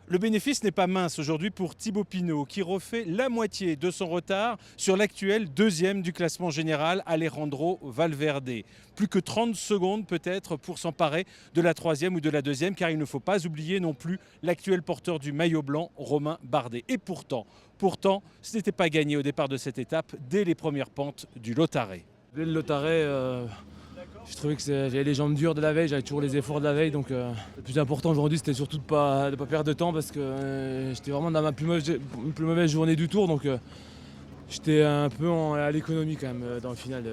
Le bénéfice n'est pas mince aujourd'hui pour Thibaut Pinot qui refait la moitié de son retard sur l'actuel deuxième du classement général, Alejandro Valverde. Plus que 30 secondes peut-être pour s'emparer de la troisième ou de la deuxième, car il ne faut pas oublier non plus l'actuel porteur du maillot blanc, Romain Bardet. Et pourtant, ce n'était pas gagné au départ de cette étape dès les premières pentes du Lautaret. Dès le Lautaret, je trouvais que j'avais les jambes dures de la veille, j'avais toujours les efforts de la veille. Donc le plus important aujourd'hui, c'était surtout de pas perdre de temps parce que j'étais vraiment dans ma plus mauvaise journée du tour. Donc j'étais un peu à l'économie quand même dans le final.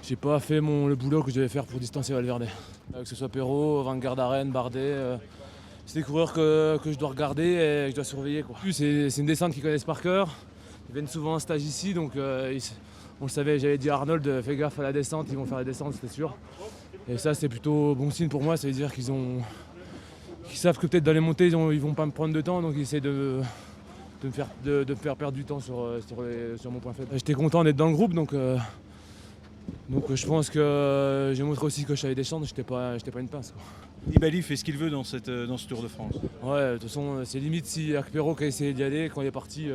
J'ai pas fait le boulot que je devais faire pour distancer Valverde. Que ce soit Perrault, Van Gardaren, Bardet. C'est des coureurs que je dois regarder et que je dois surveiller, quoi. C'est une descente qu'ils connaissent par cœur. Ils viennent souvent en stage ici, donc on le savait, j'avais dit à Arnold, fais gaffe à la descente, ils vont faire la descente, c'était sûr. Et ça, c'est plutôt bon signe pour moi, ça veut dire qu'ils savent que peut-être dans les montées, ils vont pas me prendre de temps, donc ils essaient de me faire perdre du temps sur mon point faible. J'étais content d'être dans le groupe, donc je pense que j'ai montré aussi que je savais descendre, j'étais pas une pince, quoi. Nibali fait ce qu'il veut dans ce Tour de France. Ouais, de toute façon, c'est limite si Perrault qui a essayé d'y aller, quand il est parti,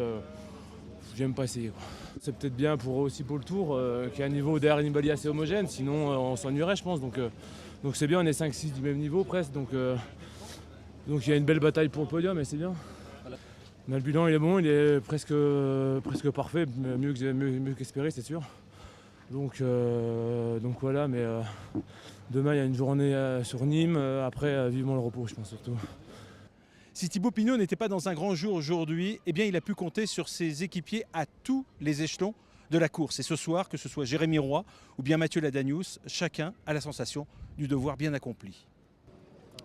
j'ai même pas essayé, quoi. C'est peut-être bien aussi pour le Tour, qu'il y a un niveau derrière Nibali assez homogène, sinon on s'ennuierait, je pense. Donc c'est bien, on est 5-6 du même niveau presque, donc il y a une belle bataille pour le podium et c'est bien. Mais le bilan il est bon, il est presque parfait, mieux qu'espéré, c'est sûr. Donc voilà, mais demain il y a une journée sur Nîmes, après vivement le repos, je pense surtout. Si Thibaut Pinot n'était pas dans un grand jour aujourd'hui, eh bien il a pu compter sur ses équipiers à tous les échelons de la course. Et ce soir, que ce soit Jérémy Roy ou bien Mathieu Ladanius, chacun a la sensation du devoir bien accompli.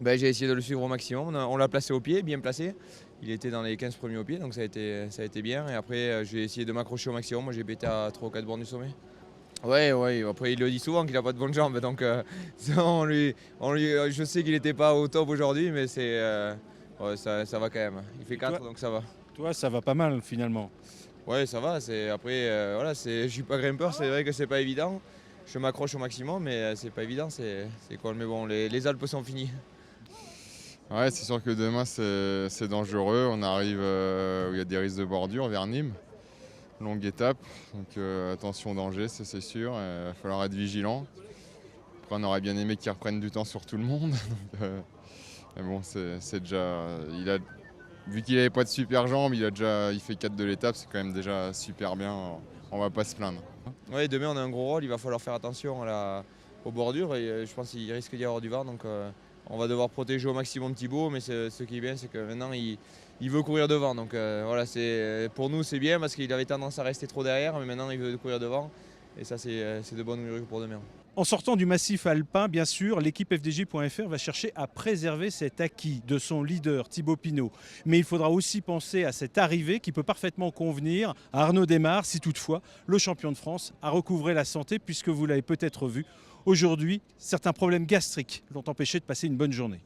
J'ai essayé de le suivre au maximum. On l'a placé au pied, bien placé. Il était dans les 15 premiers au pied, donc ça a été bien. Et après, j'ai essayé de m'accrocher au maximum. Moi, j'ai pété à 3 ou 4 bornes du sommet. Ouais, après il le dit souvent qu'il n'a pas de bonnes jambes, donc je sais qu'il n'était pas au top aujourd'hui, mais ouais, ça va quand même. Il fait 4, donc ça va. Toi, ça va pas mal finalement. Ouais, ça va. Après, voilà, je suis pas grimpeur, c'est vrai que c'est pas évident. Je m'accroche au maximum, mais c'est pas évident. C'est quoi, mais bon, les Alpes sont finies. Ouais, c'est sûr que demain c'est dangereux. On arrive où il y a des risques de bordure vers Nîmes. Longue étape, donc attention au danger, c'est sûr. Il va falloir être vigilant. Après, on aurait bien aimé qu'ils reprennent du temps sur tout le monde. Mais bon, c'est déjà. Vu qu'il n'avait pas de super jambes, il fait 4 de l'étape, c'est quand même déjà super bien. On va pas se plaindre. Ouais, demain on a un gros rôle, il va falloir faire attention aux bordures et je pense qu'il risque d'y avoir du vent. Donc on va devoir protéger au maximum Thibaut, mais ce qui est bien, c'est que maintenant il veut courir devant. Donc voilà, pour nous c'est bien parce qu'il avait tendance à rester trop derrière, mais maintenant il veut courir devant. Et ça, c'est de bonnes nouvelles pour demain. En sortant du massif alpin, bien sûr, l'équipe FDJ.fr va chercher à préserver cet acquis de son leader Thibaut Pinot. Mais il faudra aussi penser à cette arrivée qui peut parfaitement convenir à Arnaud Démare, si toutefois le champion de France a recouvré la santé, puisque vous l'avez peut-être vu, aujourd'hui, certains problèmes gastriques l'ont empêché de passer une bonne journée.